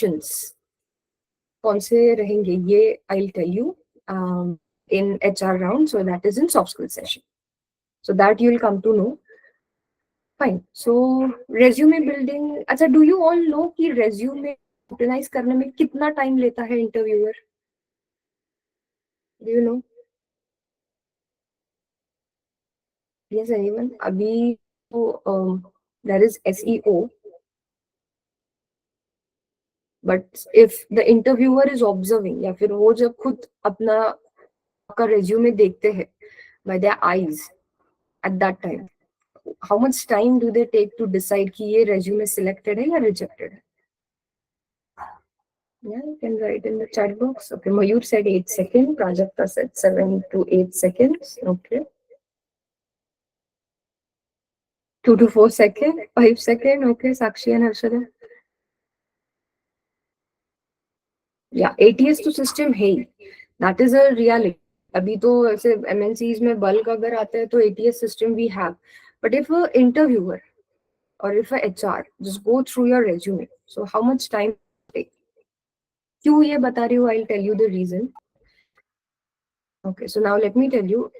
sections कौन से रहेंगे ये I'll tell you in HR round, so that is in soft skill session, so that you'll come to know. Fine. So resume building, अच्छा, do you all know कि resume utilize करने में कितना time लेता है interviewer? Do you know? Yes, anyone? अभी तो there is SEO, but if the interviewer is observing या फिर वो जब खुद अपना आपका resume देखते हैं by their eyes at that time, how much time do they take to decide कि ये resume selected है या rejected है? Yeah, you can write in the chat box. Okay, Mayur said 8 seconds. Prajakta said 7 to 8 seconds. Okay. 2 to 4 seconds. 5 seconds. Okay, Sakshi and Harshada. Yeah, ATS to system है. That is a reality. अभी तो ऐसे MNCs में bulk अगर आते हैं तो ATS system we have. But if a interviewer or if a HR just go through your resume, so how much time take? क्यों ये बता रही हूँ? I'll tell you the reason. Okay, so now let me tell you,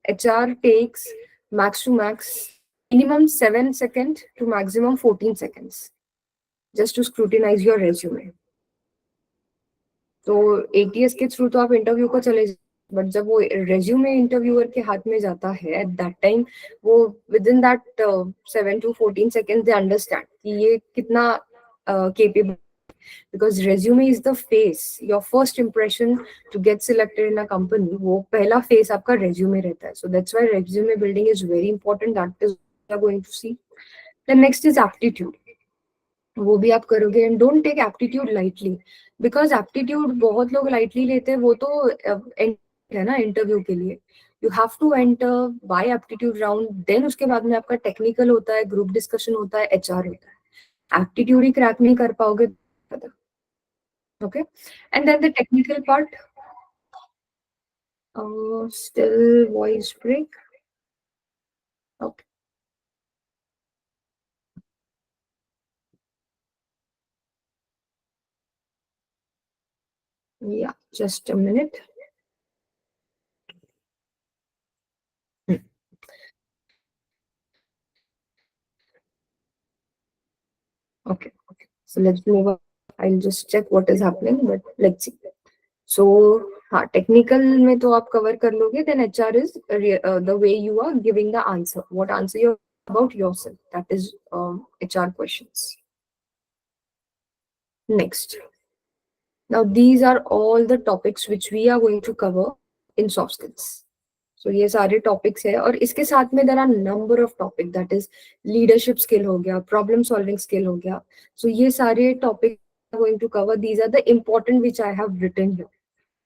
HR takes max to max minimum 7 seconds to maximum 14 seconds just to scrutinize your resume. तो ATS के through तो आप interview को चले जाए, बट जब वो resume interviewer के हाथ में जाता है एट दैट टाइम, वो with in that 7 to 14 seconds they understand कि ये कितना capable, because resume is the face, your first impression to get selected in a company, वो पहला face आपका resume रहता है. So that's why resume building is very important. That is what we are going to see. Then next is aptitude. वो भी आप करोगे, and don't take aptitude lightly, because aptitude बहुत लोग lightly लेते हैं, वो तो है ना इंटरव्यू के लिए. You have to enter by aptitude round, then उसके बाद में आपका technical होता है, group discussion होता है, HR होता है. Aptitude ही crack नहीं कर पाओगे. Okay, and then the technical part. Still voice break. Okay. Yeah, just a minute. Okay. So let's move on. I'll just check what is happening, but let's see. So हाँ, technical में तो आप cover कर लोगे. Then HR is the way you are giving the answer. What answer you're about yourself. That is HR questions. Next. Now these are all the topics which we are going to cover in soft skills. So ये सारे topics है, और इसके साथ में there are number of topic, that is leadership skill हो गया, problem solving skill हो गया. So ये सारे topic we are going to cover. These are the important which I have written here.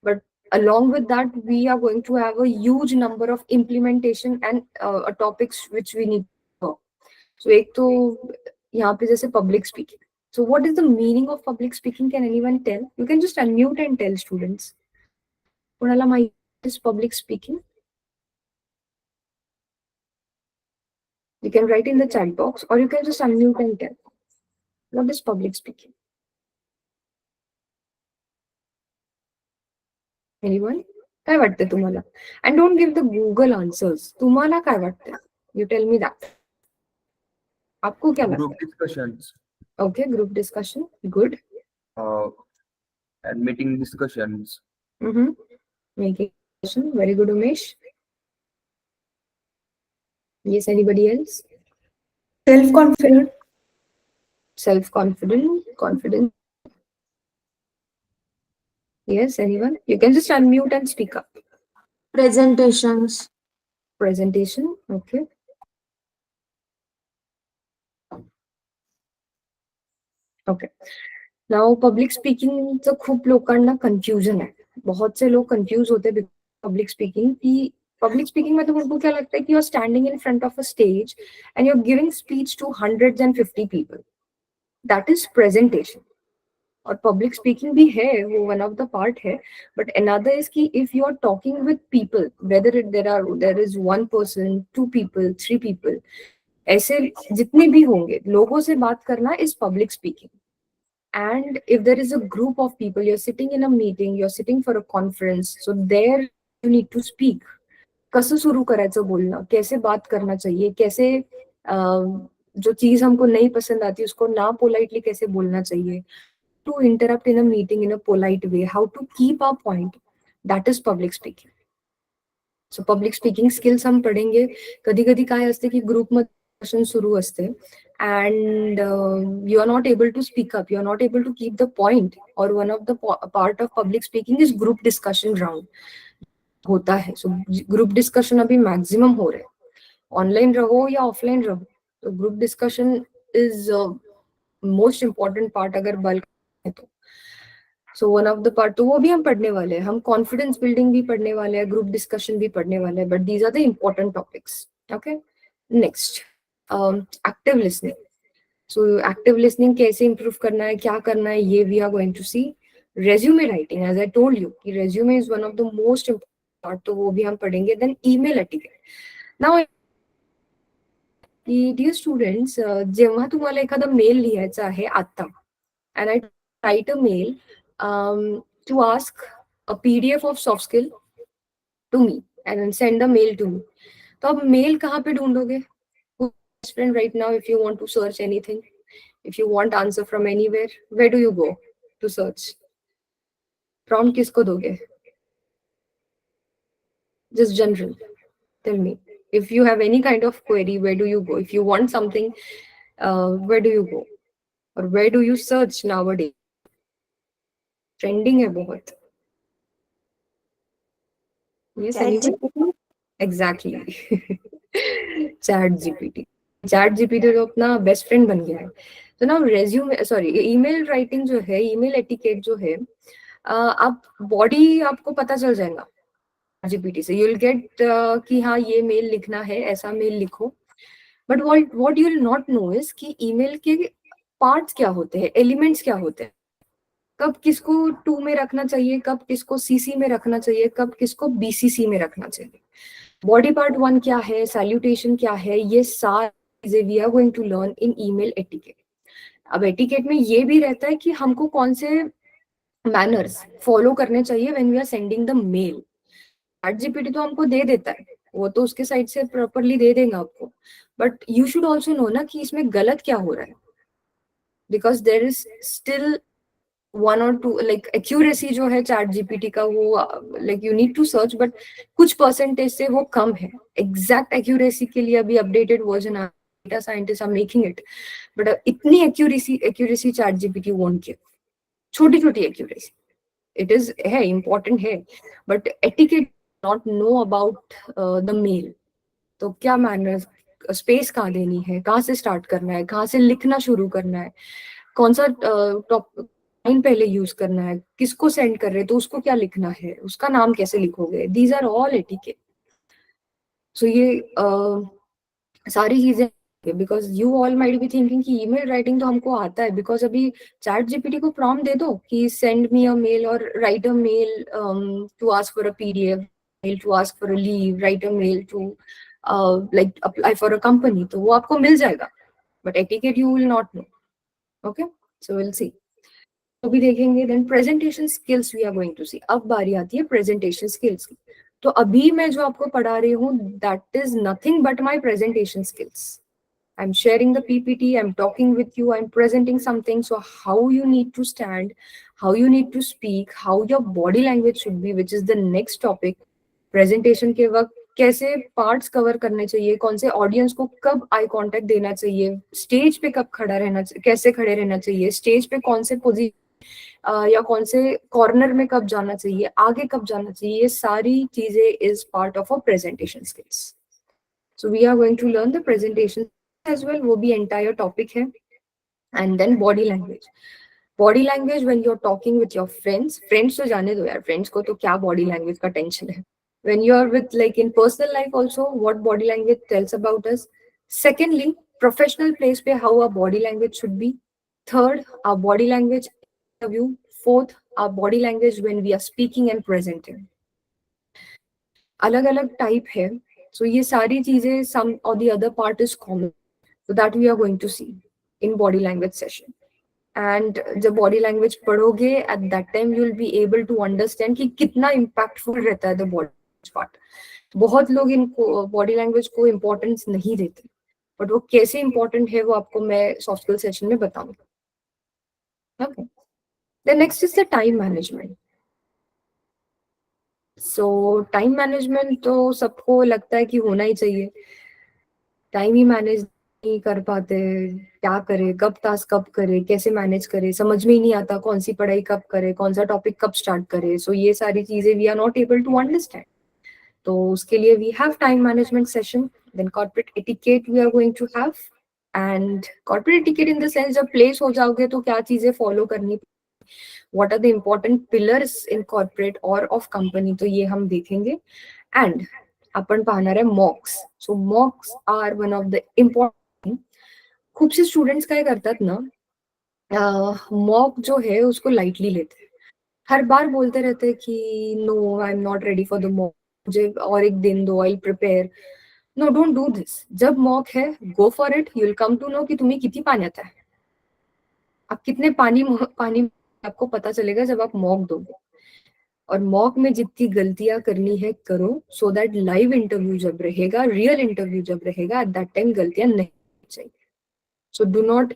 But along with that, we are going to have a huge number of implementation and topics which we need to cover. So एक तो यहाँ पे जैसे public speaking. So what is the meaning of public speaking? Can anyone tell? You can just unmute and tell students. Kunala, my is public speaking. You can write in the chat box, or you can just unmute and tell. What is public speaking? Anyone? काय वाटतं तुम्हाला? And don't give the Google answers. तुम्हाला काय वाटतं? You tell me that. आपको क्या लगता है? Group discussions. Okay, group discussion. Good. And meeting discussions. Making discussion. Very good, Umesh. Yes, anybody else? Self-confident. Self-confident. Confident. Yes, anyone? You can just unmute and speak up. Presentations. Presentation. Okay. Okay. Now public speaking तो खूप लोकांना confusion है. बहुत से लोग confuse होते हैं public speaking कि public speaking में तो उनको क्या लगता है कि you're standing in front of a stage and you're giving speech to 150 people. That is presentation. और public speaking भी है, वो one of the part है, but another is कि if you are talking with people, whether there is one person, 2 people, 3 people, ऐसे जितने भी होंगे लोगों से बात करना is public speaking. And if there is a group of people, you're sitting in a meeting, you're sitting for a conference, so there you need to speak. कसं सुरू करायचं बोलणं, कैसे बात करना चाहिए, कैसे जो चीज हमको नहीं पसंद आती उसको ना पोलाइटली कैसे बोलना चाहिए, to interrupt in a meeting in a polite way, how to keep our point, that is public speaking. So public speaking skills हम पढ़ेंगे. कधी कधी काय असते की ग्रुप मध्ये discussion सुरू असते and you are not able to speak up, you are not able to keep the point, or one of the part of public speaking is group discussion round होता है. So group discussion अभी maximum हो रहे हैं, online रहो या offline रहो, तो group discussion is most important part अगर बल्क है तो. So one of the part तो वो भी हम पढ़ने वाले हैं, हम कॉन्फिडेंस बिल्डिंग भी पढ़ने वाले हैं, ग्रुप डिस्कशन भी पढ़ने वाले हैं, but these are the important topics. Okay, next active listening. So active listening कैसे इंप्रूव करना है, क्या करना है, ये we are going to see. Resume writing, as I told you कि resume is one of the most important part, तो वो भी हम पढ़ेंगे. Then email etiquette. नाउ की डियर स्टुडंट्स, जेव्हा तुम्हाला एखादा मेल लिहायचा आहे आता, and I write a mail to ask a PDF of soft skill to me and then send the mail to me. तो अब मेल कहाँ पे ढूंढोगे? Best friend right now, if you want to search anything, if you want answer from anywhere, where do you go to search? Prompt किसको दोगे? Just general. Tell me. If you have any kind of query, where do you go? If you want something, where do you go? Or where do you search nowadays? Trending है बहुत. Yes, anybody? Exactly. Chat GPT. Chat GPT तो अपना best friend बन गया है. तो ना resume, sorry, email writing जो है, ईमेल एटिकेट जो है, आप बॉडी आपको पता चल जाएगा जीपीटी से. यू विल गेट कि हाँ ये मेल लिखना है, ऐसा मेल लिखो. But what you will not no is कि ईमेल के पार्ट्स क्या होते हैं, एलिमेंट्स क्या होते हैं, कब किसको 2 में रखना चाहिए, कब किसको सीसी में रखना चाहिए, कब किसको बीसीसी में रखना चाहिए. बॉडी पार्ट 1 क्या है, सैल्यूटेशन क्या है, ये सारी चीजें we are going to learn in email etiquette. अब एटिकेट में ये भी रहता है कि हमको कौन से मैनर्स फॉलो करने चाहिए when we are sending the mail. ChatGPT तो हमको दे देता है, वो तो उसके साइड से प्रॉपरली दे देगा आपको, but you should also know ना कि इसमें गलत क्या हो रहा है, because there is still 1 or 2 like accuracy जो है चैट जीपीटी का, वो like you need to search, but कुछ परसेंटेज से वो कम है. एग्जैक्ट एक्यूरेसी के लिए अभी अपडेटेड वर्जन आ, data scientist are making it, but इतनी accuracy chat GPT won't give. छोटी छोटी एक्यूरेसी इट इज है, इम्पोर्टेंट है, but etiquette not know about the mail. तो क्या मैनर्स, स्पेस कहाँ देनी है, कहाँ से स्टार्ट करना है, कहाँ से लिखना शुरू करना है, कौन सा लाइन पहले यूज करना है, किसको सेंड कर रहे हैं तो उसको क्या लिखना है, उसका नाम कैसे लिखोगे, these are all etiquette. So ये सारी चीजें, because you all might be thinking कि ईमेल राइटिंग तो हमको आता है, बिकॉज अभी चैट जीपीटी को प्रॉम्प्ट दे दो कि सेंड मी अ मेल और write a mail to ask for a PDF, mail to ask for a leave, write a mail to like apply for a company, तो वो आपको मिल जाएगा, but etiquette you will not know. Okay, so will see. तो भी देखेंगे. Then presentation skills we are going to see. अब बारी आती है प्रेजेंटेशन स्किल्स की. तो अभी मैं जो आपको पढ़ा रही हूँ, that is nothing but my presentation skills. I'm sharing the PPT, I'm talking with you, I'm presenting something. So how you need to stand, how you need to speak, how your body language should be, which is the next topic. Presentation के वक्त कैसे parts cover करने चाहिए, कौन से audience को कब eye contact देना चाहिए, स्टेज पे कब खड़ा रहना, कैसे खड़े रहना चाहिए, स्टेज पे कौन से पोजीशन या कौन से कॉर्नर में कब जाना चाहिए, आगे कब जाना चाहिए, ये सारी चीजें is part of a presentation skills. So we are going to learn the presentation as well, वो भी entire topic है. And then body language. Body language when you're talking with your friends तो जाने दो यार, friends को तो क्या body language का tension है. When you're with like in personal life also, what body language tells about us. Secondly, professional place पे how our body language should be. Third, our body language interview. Fourth, our body language when we are speaking and presenting. अलग अलग type है. So ये सारी चीजें, some or the other part is common. So that we are going to see in body language session. And जब body language पढ़ोगे at that time you will be able to understand कि कितना impactful रहता है the body part. बहुत लोग इनको body language को इम्पोर्टेंस नहीं देते, बट वो कैसे इम्पोर्टेंट है वो आपको मैं सॉफ्ट स्किल सेशन में बताऊंगा. Okay, the next is the time management. So time management तो सबको लगता है कि होना ही चाहिए. टाइम ही मैनेज नहीं कर पाते, क्या करे, कब टास्क कब करे, कैसे मैनेज करे, समझ में ही नहीं आता कौन सी पढ़ाई कब करे, कौन सा टॉपिक कब स्टार्ट करे. सो ये सारी चीजें we are not able to understand. तो उसके लिए we have time management session. Then corporate etiquette we are going to have. And corporate etiquette in the sense जब प्लेस हो जाओगे तो क्या चीजें फॉलो करनी, what are the important pillars in corporate और ऑफ कंपनी, तो ये हम देखेंगे. एंड आपण पाहणार आहे mocks. So mocks are one of the important. खूप से स्टूडेंट्स काय करतात ना, मॉक जो है उसको लाइटली लेते हैं. हर बार बोलते रहते हैं कि no I am not ready for the mock, मुझे और एक दिन दो, I prepare. No, don't do this. जब मॉक है go for it. You will come to know कि तुम्ही किती पाण्यात आहे. आप कितने पानी आपको पता चलेगा जब आप मॉक दोगे. और मॉक में जितनी गलतियां करनी है करो, सो दैट लाइव इंटरव्यू जब रहेगा, रियल इंटरव्यू जब रहेगा, एट दैट टाइम गलतियां नहीं चाहिए. So do not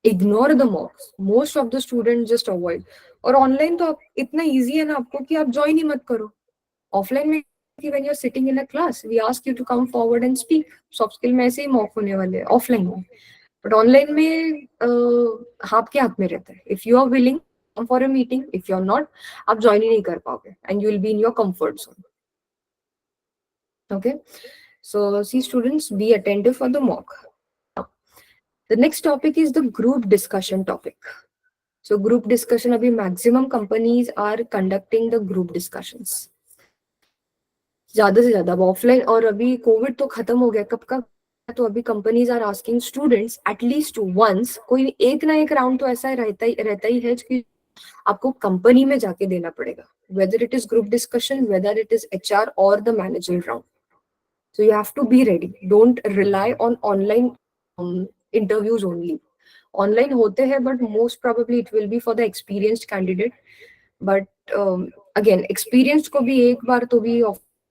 ignore the मॉक्स. Most of the student just avoid. और ऑनलाइन तो आप इतना ईजी है ना आपको कि आप ज्वाइन ही मत करो. ऑफलाइन में when you're sitting in a class we ask you to come forward and speak. Soft skill में ऐसे ही मॉक होने वाले हैं ऑफलाइन में. बट ऑनलाइन में आपके हाथ में रहता है. If you are willing come for a meeting, if you're not, आप ज्वाइन ही नहीं कर पाओगे and you will be in your comfort zone. Okay, so see students, be attentive for the mock. Now, the next topic is the group discussion topic. So group discussion, अभी maximum companies are conducting the group discussions. ज्यादा से ज्यादा offline. और अभी Covid तो खत्म हो गया कब का, तो अभी companies are asking students at least once, कोई एक ना एक राउंड तो ऐसा रहता ही है कि आपको कंपनी में जाके देना पड़ेगा. Whether it is group discussion, whether it is HR और the manager round. So you have to be ready. Don't rely on online interviews only. Online होते हैं but most probably it will be for the experienced candidate. But again experienced को भी एक बार तो भी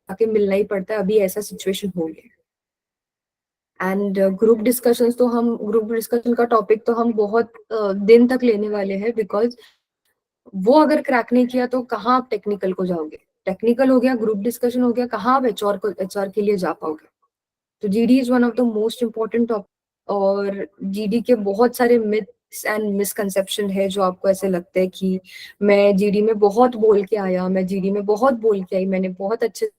आके मिलना ही पड़ता है. अभी ऐसा सिचुएशन हो गया. एंड ग्रुप डिस्कशंस तो हम, ग्रुप डिस्कशन का टॉपिक तो हम बहुत दिन तक लेने वाले हैं. बिकॉज वो अगर क्रैक नहीं किया तो कहाँ आप टेक्निकल को जाओगे. टेक्निकल हो गया, ग्रुप डिस्कशन हो गया, कहाँ आप एचआर के लिए जा पाओगे. तो GD is one of the most important topic. और जीडी के बहुत सारे मिथ्स एंड मिसकंसेप्शन है जो आपको ऐसे लगते हैं कि मैं जीडी में बहुत बोल के आया, मैं जीडी में बहुत बोल के आई, मैंने बहुत अच्छे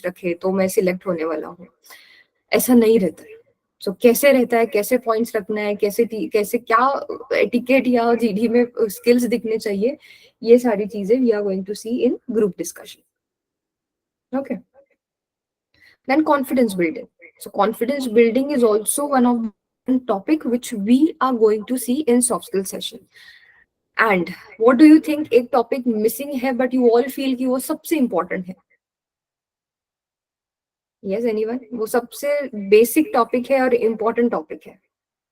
रखे तो मैं सिलेक्ट होने वाला हूँ. ऐसा नहीं रहता है. सो कैसे रहता है, कैसे पॉइंट्स रखना है, कैसे क्या एटिकेट या जीडी में स्किल्स दिखने चाहिए, ये सारी चीजें we are going to see in group discussion. Okay, then confidence building. So confidence building is also one of the topic which we are going to see in soft skill session. And what do you think एक topic missing है but you all feel कि वो सबसे important है? Yes anyone? वो सबसे basic topic है और इम्पोर्टेंट टॉपिक है.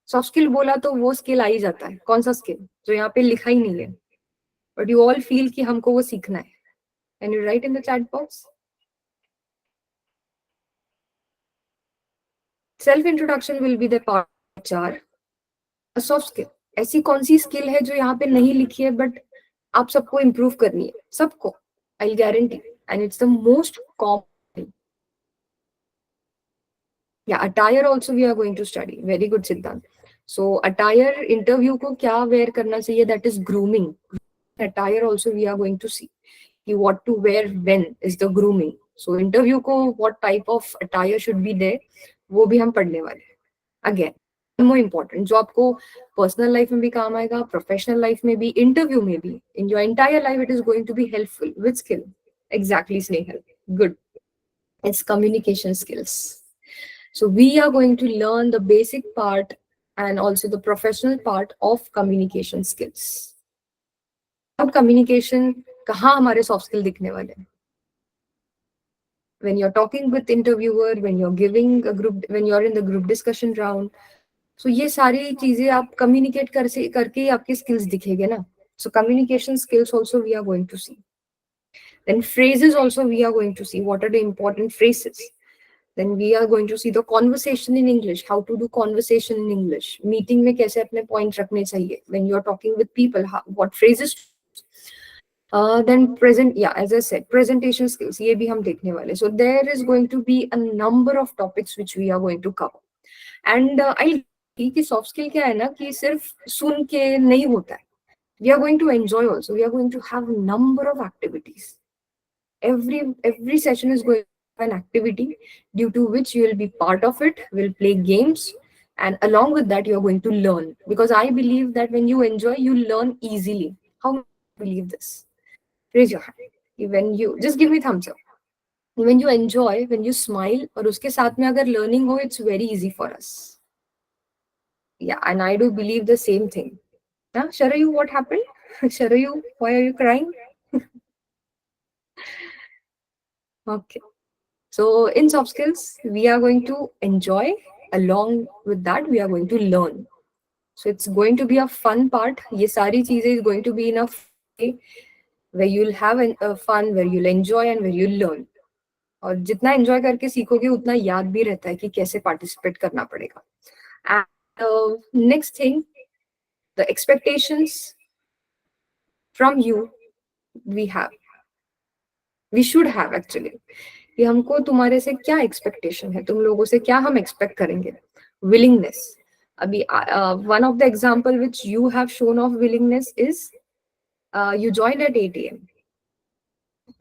सॉफ्ट स्किल बोला तो वो स्किल आ ही जाता है. कौन सा स्किल जो यहाँ पे लिखा ही नहीं है बट यू ऑल फील कि हमको वो सीखना है? Can you right in the chat box? Self introduction will be the part 4. Soft skill ऐसी कौन सी स्किल है जो यहाँ पे नहीं लिखी है बट आप सबको इम्प्रूव करनी है, सबको, I guarantee. And it's the most common. Yeah, attire also we are going to study. Very good, Siddhant. So attire, interview को क्या wear करना चाहिए, that is grooming. Attire also we are going to see. कि what to wear when is the grooming. So interview को what type of attire should be there, वो भी हम पढ़ने वाले हैं. Again, more important, जो आपको personal life में भी काम आएगा, professional life में भी, interview में भी, in your entire life it is going to be helpful. Which skill? Exactly, Snehal. Good. It's communication skills. So we are going to learn the basic part and also the professional part of communication skills. अब communication कहाँ हमारे soft skill दिखने वाले हैं? When you're talking with interviewer, when you're giving a group, when you're in the group discussion round, सो ये सारी चीजें आप कम्युनिकेट करके ही आपके स्किल्स दिखेंगे ना. So communication skills also we are going to see. Then phrases also we are going to see what are the important phrases. Then we are going to see the conversation in English, how to do conversation in English. Meeting में कैसे अपने point रखने चाहिए. When you are talking with people, what phrases. Then present, yeah, as I said, presentation skills. ये भी हम देखने वाले. So there is going to be a number of topics which we are going to cover. And I'll कि soft skill क्या है ना कि सिर्फ सुन के नहीं होता है. We are going to enjoy also. We are going to have a number of activities. Every session is going to have an activity due to which you will be part of it. We'll play games, and along with that you are going to learn, because I believe that when you enjoy you learn easily. How many believe this? Raise your hand. When you just give me thumbs up. When you enjoy, when you smile, और उसके साथ में अगर learning हो, it's very easy for us. Yeah, and I do believe the same thing. Huh? Sharayu, what happened? Sharayu, why are you crying? Okay. So in soft skills, we are going to enjoy. Along with that, we are going to learn. So it's going to be a fun part. ये सारी चीजें is going to be in a way where you'll have a fun, where you'll enjoy and where you'll learn. और जितना enjoy करके सीखोगे उतना याद भी रहता है कि कैसे participate करना पड़ेगा. And next thing, the expectations from you we should have actually. कि हमको तुम्हारे से क्या एक्सपेक्टेशन है, तुम लोगों से क्या हम एक्सपेक्ट करेंगे. विलिंगनेस. अभी one of the example which you have shown of willingness is you joined at 8 AM.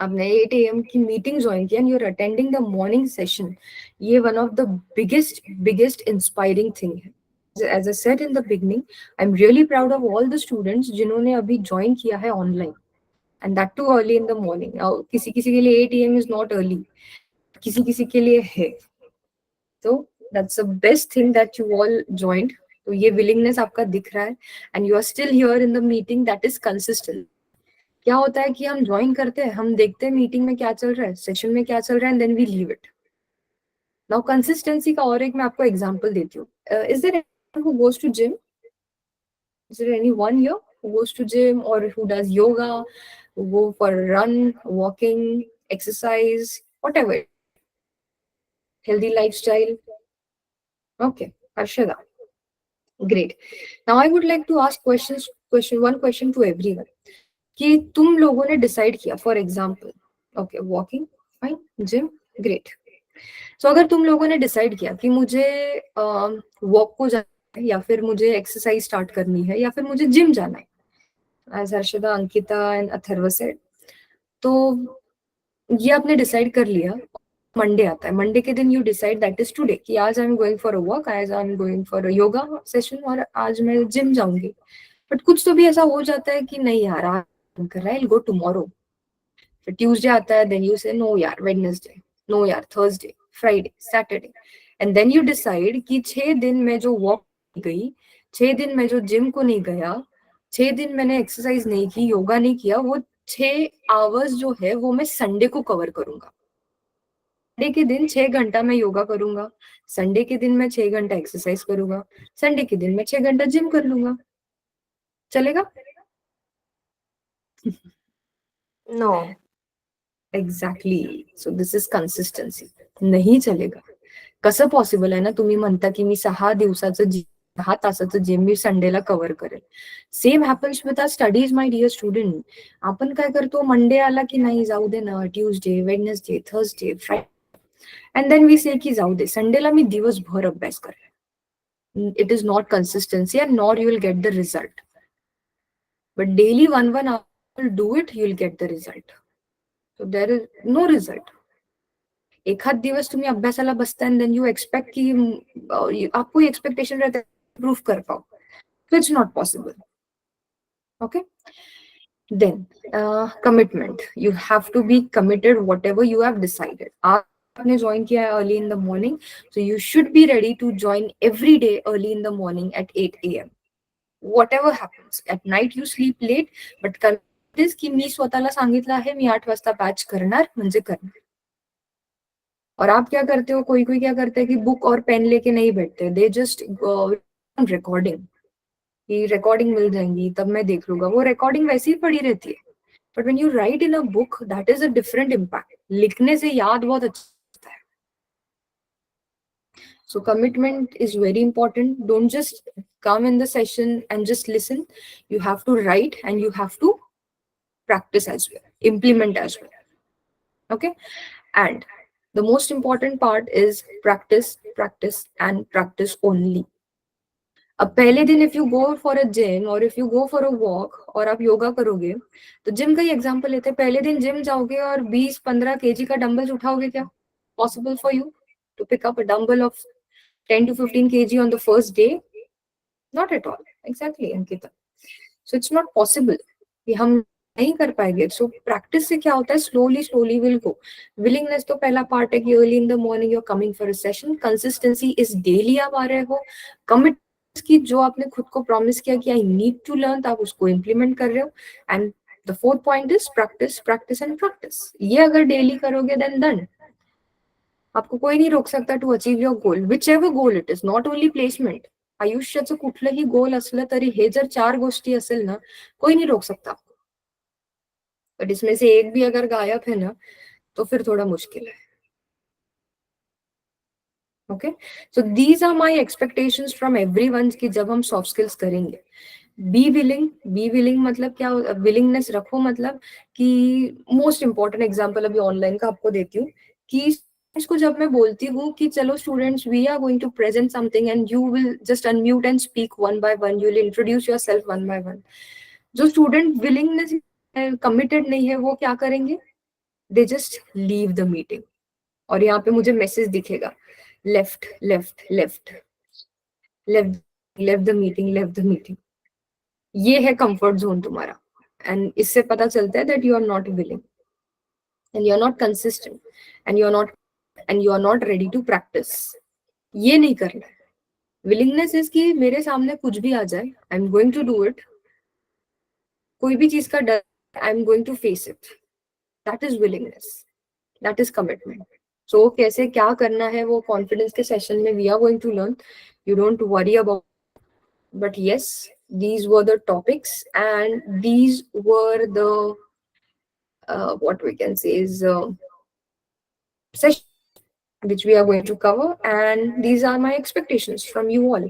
आपने 8 AM की मीटिंग ज्वाइन किया and you are attending the morning session. ये one of the biggest inspiring thing है. As I said in the beginning, I'm really proud of all the students जिन्होंने अभी join किया है online, and that too early in the morning. Now किसी किसी के लिए 8 AM is not early, किसी किसी के लिए है. So that's the best thing that you all joined. तो ये willingness आपका दिख रहा है and you are still here in the meeting. That is consistent. क्या होता है कि हम ज्वाइन करते हैं, हम देखते हैं मीटिंग में क्या चल रहा है, सेशन में क्या चल रहा है, and then we leave it. Now consistency का और एक मैं आपको एग्जांपल देती हूँ. Is there anyone who goes to gym? Is there anyone here who goes to gym or who does yoga, who go for a run, walking, exercise, whatever? Healthy lifestyle? Okay, Harshada. Great. Now I would like to ask one question to everyone. कि तुम लोगों ने decide किया, for example, okay, walking, fine, gym, great. So अगर तुम लोगों ने decide किया कि मुझे वॉक को जाना है, या फिर मुझे एक्सरसाइज स्टार्ट करनी है, या फिर मुझे जिम जाना है, as Harshada, Ankita and Atharva said, तो ये आपने डिसाइड कर लिया. मंडे आता है, मंडे के दिन you decide that is today कि आज I am going for a walk, आज I am going for a yoga session, और आज मैं जिम जाऊंगी. बट कुछ तो भी ऐसा हो जाता है कि नहीं यार, आज कर रहा है, गो टुमारो. फिर ट्यूसडे आता है, देन यू से नो यार वेडनेसडे, नो यार Thursday, Friday, Saturday, and then you decide कि 6 दिन में जो वॉक गई, 6 दिन में जो जिम को नहीं गया, 6 दिन मैंने एक्सरसाइज नहीं की, योगा नहीं किया, वो 6 आवर्स जो है वो मैं संडे को कवर करूंगा. संडे के दिन 6 घंटा मैं योगा करूंगा, संडे के दिन मैं 6 घंटा एक्सरसाइज करूंगा, संडे के दिन मैं 6 घंटा जिम कर लूंगा. चलेगा? No. Exactly. So this is consistency. नाही चलेगा. कसं पॉसिबल आहे ना, तुम्ही म्हणता की मी 6 तासाचं जिम मी संडेला कव्हर करेल. Same happens with our studies, my dear student. आपण काय करतो, मंडे आला की नाही जाऊ दे ना, Tuesday, Wednesday, Thursday, Friday, and then we say की जाऊ दे, संडेला मी दिवसभर अभ्यास करेल. It is not consistency and nor you will get the result. But daily 1 hour do it, you will get the result. So there is no result. एखाद दिवस तुम्ही अभ्यासाला बसता and then you expect कि आपको एक्सपेक्टेशन रहता है proof कर पाओ. So it's not possible. Okay. Then commitment. You have to be committed whatever you have decided. आपने ज्वाइन किया है early in the morning, so you should be ready to join every day early in the morning at 8 AM. Whatever happens. At night you sleep late, but commit is की मी स्वतःला सांगितलं आहे मी 8 वाजता batch करणार म्हणजे करणार. और आप क्या करते हो, कोई कोई क्या करते हैं कि बुक और पेन लेके नहीं बैठते, दे जस्ट ऑन रिकॉर्डिंग, ये रिकॉर्डिंग मिल जाएंगी तब मैं देख लूंगा, वो रिकॉर्डिंग वैसे ही पड़ी रहती है. But when you right in a book that is a different impact. लिखने से याद बहुत अच्छा आता है. So commitment is very important. Don't just come in the session and just listen. You have to write and you have to practice as well, implement as well. Okay. And the most important part is practice, practice, and practice only. अब पहले दिन if you go for a gym और if you go for a walk और आप योगा करोगे, तो gym का ही example लेते हैं. पहले दिन जिम जाओगे और 20-15 केजी का डंबल्स उठाओगे क्या? Possible for you to pick up a dumbbell of 10 to 15 kg on the first day? Not at all. Exactly, Ankita. So it's not possible कि हम नहीं कर पाएंगे. So practice से क्या होता है? Slowly will go. Willingness तो पहला part है कि early in the morning you're coming for a session. Consistency is daily आप आ रहे हो. Commit की जो आपने खुद को promise किया कि I need to learn, तो आप उसको implement कर रहे हो. And the fourth point is practice, practice and practice. ये अगर daily करोगे then done. आपको कोई नाही रोक सकता to achieve your goal, whichever goal it is, not only placement. आयुष्याचं कुठलंही गोल असलं तरी हे जर 4 गोष्टी असेल ना, कोई नहीं रोक सकता आपको. बट इसमें से एक भी अगर गायब है ना, तो फिर थोड़ा मुश्किल है. Okay, so these are my expectations from everyone कि जब हम सॉफ्ट स्किल्स करेंगे. बी विलिंग मतलब क्या? विलिंगनेस रखो, मतलब कि मोस्ट इंपॉर्टेंट एग्जाम्पल अभी ऑनलाइन का आपको देती हूँ कि इसको जब मैं बोलती हूँ कि चलो students we are going to present something and you will just unmute and speak one by one, you will introduce yourself one by one. जो स्टूडेंट विलिंगनेस कमिटेड नहीं है वो क्या करेंगे? They just leave the meeting. और यहाँ पे मुझे मैसेज दिखेगा, left left left left, left the meeting, left the meeting. ये है कंफर्ट जोन तुम्हारा. एंड इससे पता चलता है that you are not willing and you are not consistent and you are not ready to practice. ये नहीं करना है. विलिंगनेस इज कि मेरे सामने कुछ भी आ जाए, I am going to do it. कोई भी चीज का डर, I am going to face it. That is willingness, that is commitment. So कैसे क्या करना है वो कॉन्फिडेंस के सेशन में we are going to learn. You don't worry about. But yes, these were the topics and these were the what we can say is sessions which we are going to cover, and these are my expectations from you all.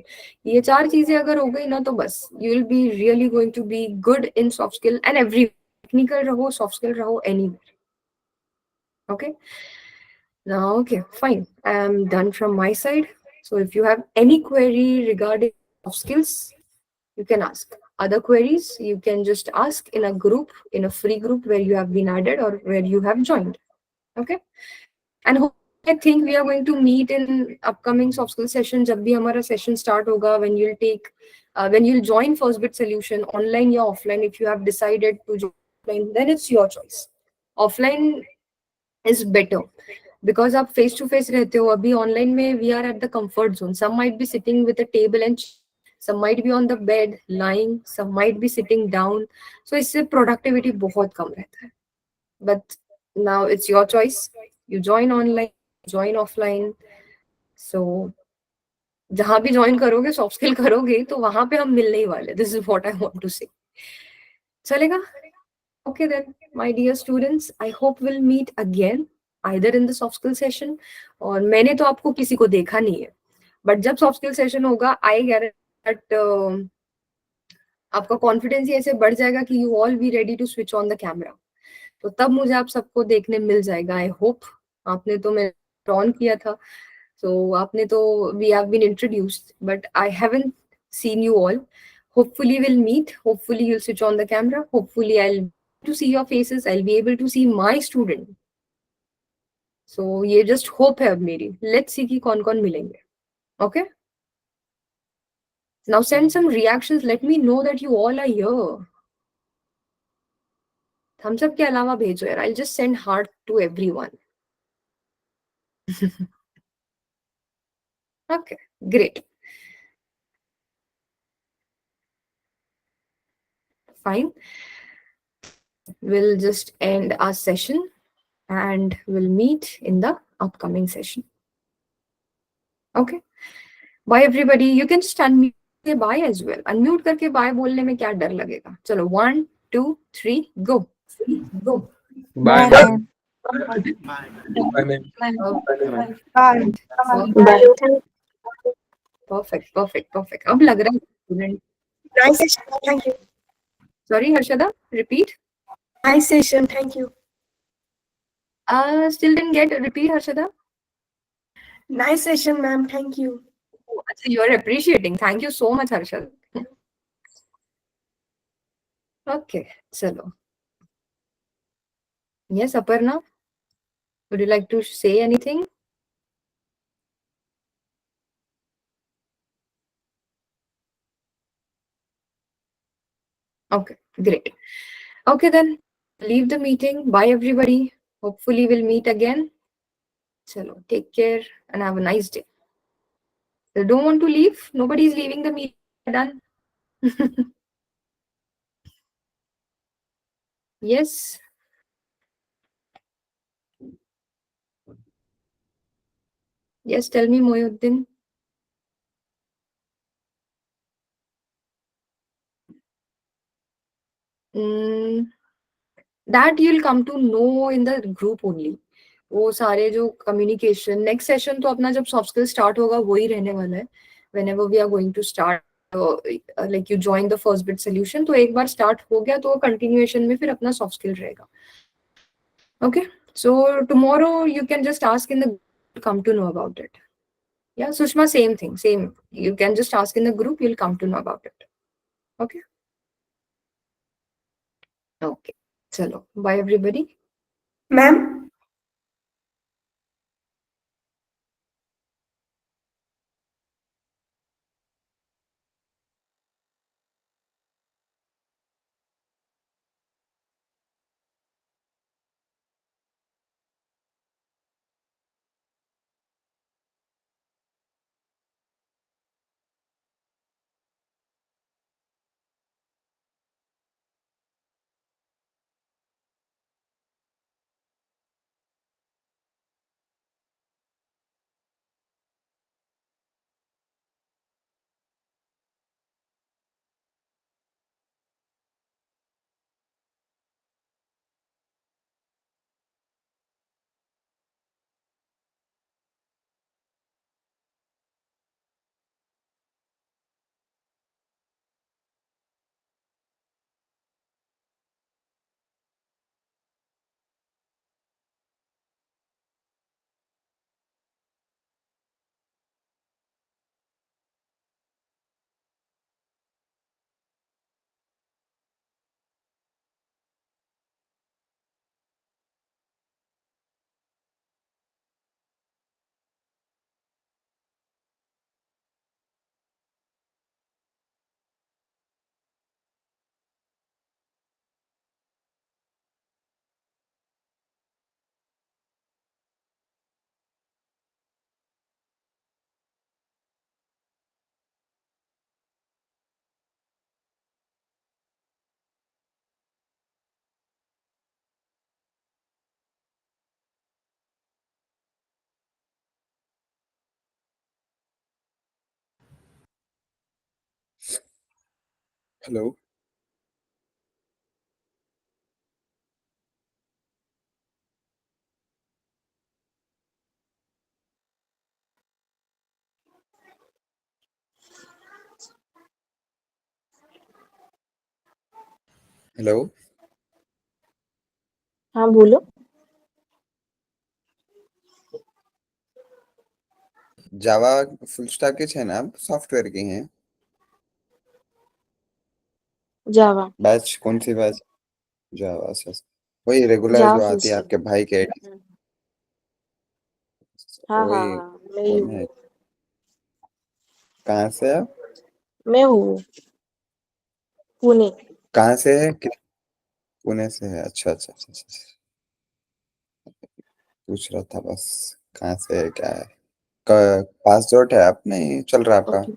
ये 4 चीजें अगर हो गई ना तो बस you will be really going to be good in soft skill and every technical रहो, soft skill रहो, anywhere. Okay, now okay fine, I am done from my side. So if you have any query regarding soft skills, you can ask. Other queries you can just ask in a group, in a free group where you have been added or where you have joined. Okay, and I think we are going to meet in upcoming soft skill session. जब भी हमारा session start होगा, when you'll take when you'll join First Bit Solution, online या offline. If you have decided to join offline, then it's your choice. Offline is better because आप face to face रहते हो. अभी online में we are at the comfort zone. Some might be sitting with a table and some might be on the bed lying, some might be sitting down. So इससे productivity बहुत कम रहता है. But now it's your choice. You join online, join offline. So जहाँ भी join करोगे, soft skill करोगे, तो वहाँ पे हम मिलने ही वाले. This is what I want to say. चलेगा? Okay then, my dear students, I hope we'll meet again either in the soft skill session. और मैंने तो आपको किसी को देखा नहीं है. But जब soft skill session होगा, I guarantee that आपका कॉन्फिडेंस ही ऐसे बढ़ जाएगा कि you all be ready to switch on the camera. तो तब मुझे आप सबको देखने मिल जाएगा. I hope. आपने तो मैं ऑन किया था, सो आपने तो we have been introduced, but I haven't seen you all. Hopefully will meet, hopefully you'll switch on the camera, hopefully I'll to see your faces, I'll be able to see my student. So ये just hope है अब मेरी. Let's see कि कौन कौन मिलेंगे. Okay, now send some reactions, let me know that you all are here. thumbs up के अलावा भेजो यार. I'll just send heart to everyone. Okay, great. Fine. We'll just end our session and we'll meet in the upcoming session. Okay. Bye everybody. You can just unmute के bye as well, unmute करके bye बोलने में क्या डर लगेगा। चलो 1 2 3 गो गो। Bye, Bye, ma'am. Bye, ma'am. Bye. Perfect perfect perfect. अब लग रहा है student. Nice session. Thank you. Sorry Harshada, repeat. Nice session. Thank you. Still didn't get repeat Harshada. Nice session, ma'am. Thank you. Oh, अच्छा, you are appreciating. Thank you so much Harshada. Okay, चलो. Yes, Aparna. Would you like to say anything? Okay, great. Okay then, leave the meeting. Bye everybody. Hopefully we'll meet again. Chalo, take care and have a nice day. You don't want to leave? Nobody is leaving the meeting. Done. Yes. Yes, tell me, Moyuddin. That you'll come to know in the group only. वो सारे जो communication next session तो अपना जब soft skill start होगा वही रहने वाला है। whenever we are going to start like you join the first bit solution, तो एक बार स्टार्ट हो गया तो कंटिन्यूएशन में फिर अपना सॉफ्ट स्किल रहेगा। Okay, so tomorrow you can just ask in the come to know about it. Yeah, Sushma, same thing, same. You can just ask in the group, you'll come to know about it. Okay. Okay. Chalo. Bye everybody. Ma'am. Hello. Hello. हाँ बोलो। Java full stack के छे ना, आप software के हैं? जावा। Batch कौन सी batch? जावा से वही रेगुलर जावा जो फुल आती है स्टैक। आपके भाई के आईडी, हाँ हाँ वही हाँ, मैं ही कौन हूँ। है? कहाँ से है आप? मैं हूँ पुणे। कहाँ से है? पुणे से है। अच्छा अच्छा अच्छा अच्छा अच्छा। पूछ रहा था बस, कहाँ से है क्या है। पासवर्ड है आप नहीं चल रहा आपका? ओके।